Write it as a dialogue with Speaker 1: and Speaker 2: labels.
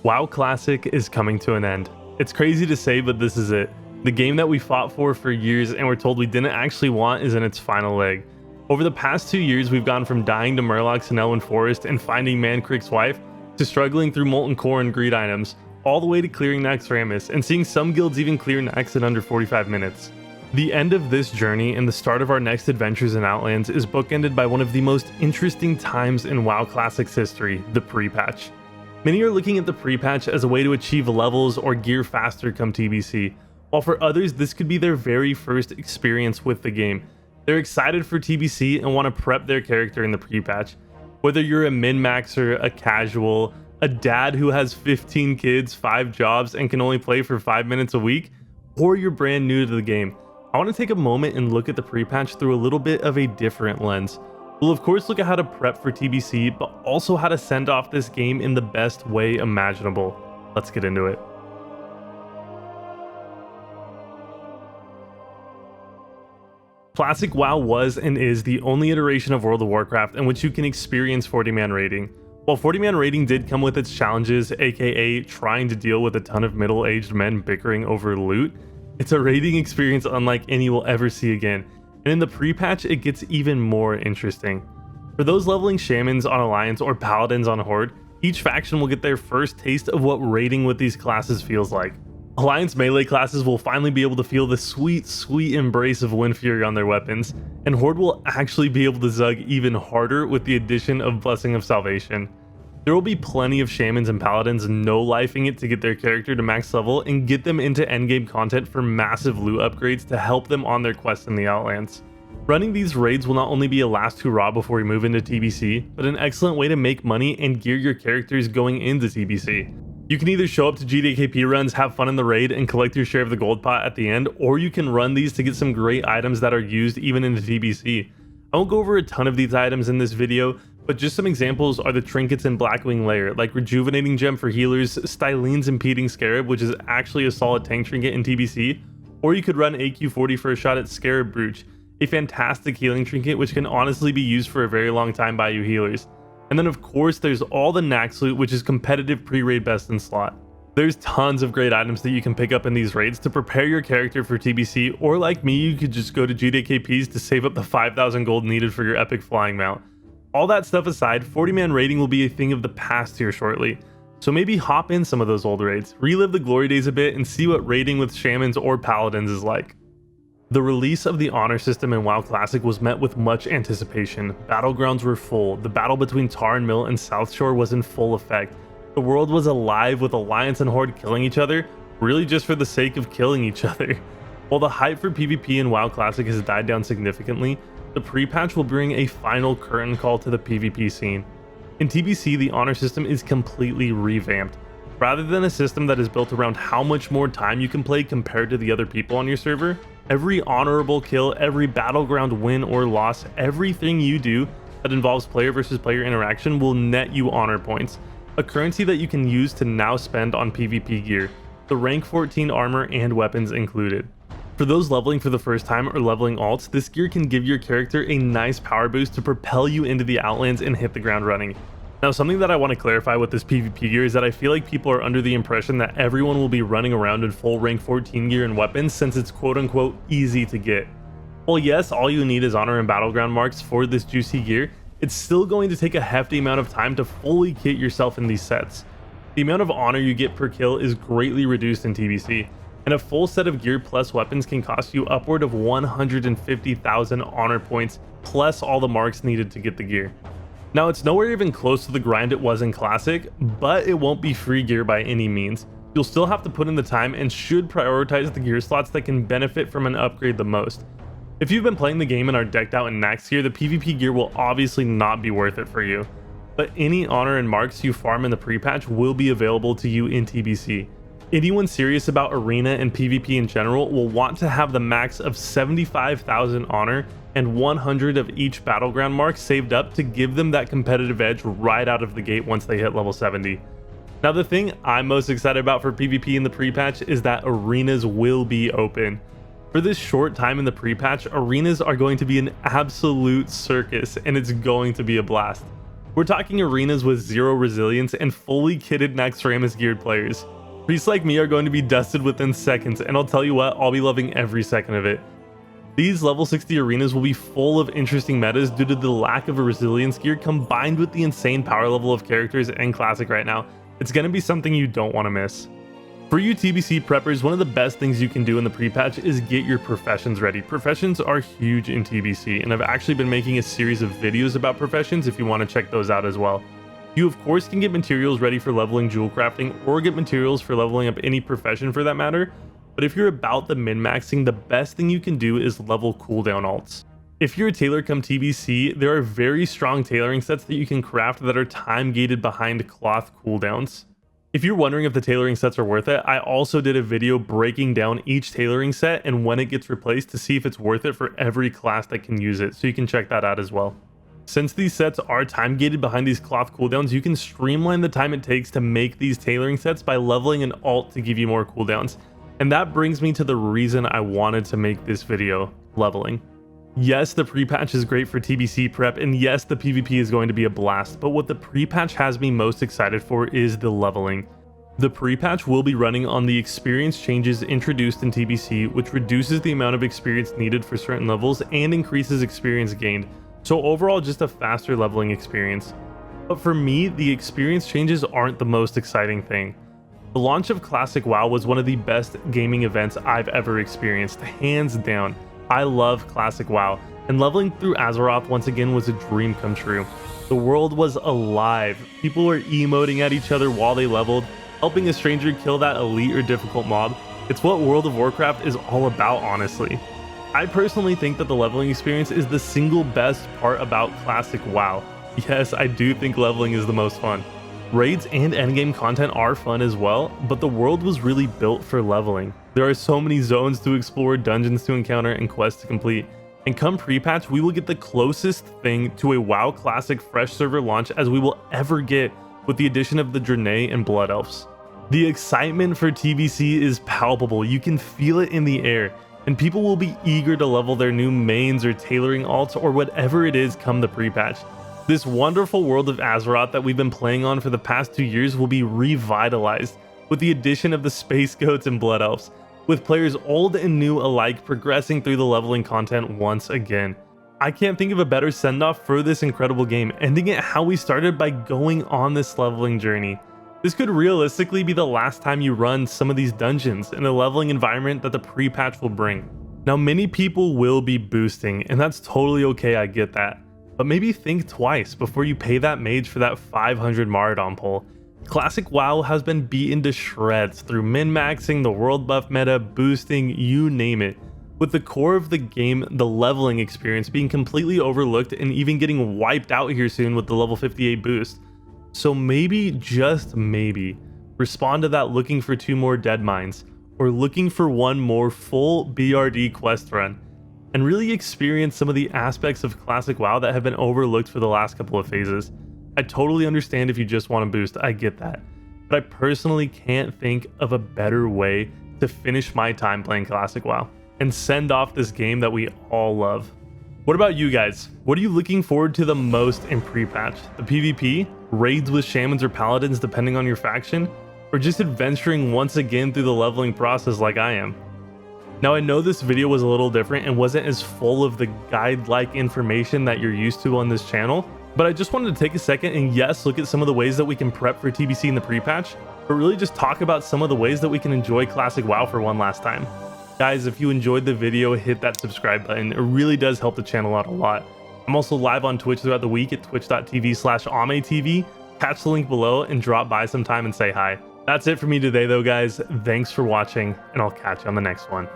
Speaker 1: WoW Classic is coming to an end. It's crazy to say, but this is it. The game that we fought for years and were told we didn't actually want is in its final leg. Over the past 2 years, we've gone from dying to Murlocs in Elwyn Forest and finding Mancrick's wife, to struggling through Molten Core and Greed items, all the way to clearing Naxxramas, and seeing some guilds even clear Nax in under 45 minutes. The end of this journey and the start of our next adventures in Outlands is bookended by one of the most interesting times in WoW Classic's history, the pre-patch. Many are looking at the pre-patch as a way to achieve levels or gear faster come TBC, while for others this could be their very first experience with the game. They're excited for TBC and want to prep their character in the pre-patch. Whether you're a min-maxer, a casual, a dad who has 15 kids, 5 jobs, and can only play for 5 minutes a week, or you're brand new to the game, I want to take a moment and look at the pre-patch through a little bit of a different lens. We'll of course look at how to prep for TBC, but also how to send off this game in the best way imaginable. Let's get into it. Classic WoW was and is the only iteration of World of Warcraft in which you can experience 40-man raiding. While 40-man raiding did come with its challenges, aka trying to deal with a ton of middle-aged men bickering over loot, it's a raiding experience unlike any we'll ever see again, and in the pre-patch it gets even more interesting. For those leveling shamans on Alliance or paladins on Horde, each faction will get their first taste of what raiding with these classes feels like. Alliance melee classes will finally be able to feel the sweet embrace of Wind Fury on their weapons, and Horde will actually be able to zug even harder with the addition of Blessing of Salvation. There will be plenty of shamans and paladins no-lifing it to get their character to max level and get them into endgame content for massive loot upgrades to help them on their quest in the Outlands. Running these raids will not only be a last hurrah before we move into TBC, but an excellent way to make money and gear your characters going into TBC. You can either show up to GDKP runs, have fun in the raid, and collect your share of the gold pot at the end, or you can run these to get some great items that are used even into TBC. I won't go over a ton of these items in this video, but just some examples are the trinkets in Blackwing Lair, like Rejuvenating Gem for healers, Stylene's Impeding Scarab, which is actually a solid tank trinket in TBC, or you could run AQ40 for a shot at Scarab Brooch, a fantastic healing trinket which can honestly be used for a very long time by you healers. And then of course there's all the Nax loot, which is competitive pre-raid best in slot. There's tons of great items that you can pick up in these raids to prepare your character for TBC, or like me, you could just go to GDKPs to save up the 5,000 gold needed for your epic flying mount. All that stuff aside, 40-man raiding will be a thing of the past here shortly, so maybe hop in some of those old raids, relive the glory days a bit, and see what raiding with shamans or paladins is like. The release of the honor system in WoW Classic was met with much anticipation. Battlegrounds were full, the battle between Tar and Mill and South Shore was in full effect. The world was alive with Alliance and Horde killing each other, really just for the sake of killing each other. While the hype for PvP in WoW Classic has died down significantly, the pre-patch will bring a final curtain call to the PvP scene. In TBC, the honor system is completely revamped. Rather than a system that is built around how much more time you can play compared to the other people on your server, every honorable kill, every battleground win or loss, everything you do that involves player versus player interaction will net you honor points, a currency that you can use to now spend on PvP gear, the rank 14 armor and weapons included. For those leveling for the first time or leveling alts, this gear can give your character a nice power boost to propel you into the Outlands and hit the ground running. Now, something that I want to clarify with this PvP gear is that I feel like people are under the impression that everyone will be running around in full rank 14 gear and weapons since it's quote-unquote easy to get. Well, yes, all you need is honor and battleground marks for this juicy gear. It's still going to take a hefty amount of time to fully kit yourself in these sets. The amount of honor you get per kill is greatly reduced in TBC, and a full set of gear plus weapons can cost you upward of 150,000 honor points plus all the marks needed to get the gear. Now, it's nowhere even close to the grind it was in Classic, but it won't be free gear by any means. You'll still have to put in the time and should prioritize the gear slots that can benefit from an upgrade the most. If you've been playing the game and are decked out in Nax gear, the PvP gear will obviously not be worth it for you, but any honor and marks you farm in the pre-patch will be available to you in TBC. Anyone serious about arena and PvP in general will want to have the max of 75,000 honor and 100 of each battleground mark saved up to give them that competitive edge right out of the gate once they hit level 70. Now, the thing I'm most excited about for PvP in the pre-patch is that arenas will be open. For this short time in the pre-patch, arenas are going to be an absolute circus and it's going to be a blast. We're talking arenas with 0 resilience and fully kitted Naxxramas geared players. Priests like me are going to be dusted within seconds, and I'll tell you what, I'll be loving every second of it. These level 60 arenas will be full of interesting metas due to the lack of a resilience gear combined with the insane power level of characters in Classic right now. It's going to be something you don't want to miss. For you TBC preppers, one of the best things you can do in the pre-patch is get your professions ready. Professions are huge in TBC, and I've actually been making a series of videos about professions if you want to check those out as well. You of course can get materials ready for leveling jewel crafting or get materials for leveling up any profession for that matter, but if you're about the min-maxing, the best thing you can do is level cooldown alts. If you're a tailor come TBC, there are very strong tailoring sets that you can craft that are time gated behind cloth cooldowns. If you're wondering if the tailoring sets are worth it, I also did a video breaking down each tailoring set and when it gets replaced to see if it's worth it for every class that can use it, so you can check that out as well. Since these sets are time gated behind these cloth cooldowns, you can streamline the time it takes to make these tailoring sets by leveling an alt to give you more cooldowns. And that brings me to the reason I wanted to make this video, leveling. Yes, the pre-patch is great for TBC prep, and yes, the PvP is going to be a blast, but what the pre-patch has me most excited for is the leveling. The pre-patch will be running on the experience changes introduced in TBC, which reduces the amount of experience needed for certain levels and increases experience gained, so overall just a faster leveling experience. But for me, the experience changes aren't the most exciting thing. The launch of Classic WoW was one of the best gaming events I've ever experienced, hands down. I love Classic WoW, and leveling through Azeroth once again was a dream come true. The world was alive, people were emoting at each other while they leveled, helping a stranger kill that elite or difficult mob. It's what World of Warcraft is all about, honestly. I personally think that the leveling experience is the single best part about Classic WoW. Yes, I do think leveling is the most fun. Raids and endgame content are fun as well, but the world was really built for leveling. There are so many zones to explore, dungeons to encounter, and quests to complete. And come pre-patch, we will get the closest thing to a WoW Classic fresh server launch as we will ever get with the addition of the Draenei and Blood Elves. The excitement for TBC is palpable, you can feel it in the air, and people will be eager to level their new mains or tailoring alts or whatever it is come the pre-patch. This wonderful world of Azeroth that we've been playing on for the past 2 years will be revitalized with the addition of the Space Goats and Blood Elves, with players old and new alike progressing through the leveling content once again. I can't think of a better send-off for this incredible game, ending it how we started by going on this leveling journey. This could realistically be the last time you run some of these dungeons in a leveling environment that the pre-patch will bring. Now many people will be boosting, and that's totally okay, I get that. But maybe think twice before you pay that mage for that 500 Maraudon pull. Classic WoW has been beaten to shreds through min-maxing, the world buff meta, boosting, you name it. With the core of the game, the leveling experience, being completely overlooked and even getting wiped out here soon with the level 58 boost. So maybe, just maybe, respond to that looking for 2 more dead mines, or looking for 1 more full BRD quest run, and really experience some of the aspects of Classic WoW that have been overlooked for the last couple of phases. I totally understand if you just want to boost, I get that, but I personally can't think of a better way to finish my time playing Classic WoW and send off this game that we all love. What about you guys? What are you looking forward to the most in pre-patch? The PvP, raids with shamans or paladins depending on your faction, or just adventuring once again through the leveling process like I am? Now I know this video was a little different and wasn't as full of the guide-like information that you're used to on this channel, but I just wanted to take a second and yes, look at some of the ways that we can prep for TBC in the pre-patch, but really just talk about some of the ways that we can enjoy Classic WoW for one last time. Guys, if you enjoyed the video, hit that subscribe button. It really does help the channel out a lot. I'm also live on Twitch throughout the week at twitch.tv/AmeTV. Catch the link below and drop by sometime and say hi. That's it for me today though, guys. Thanks for watching, and I'll catch you on the next one.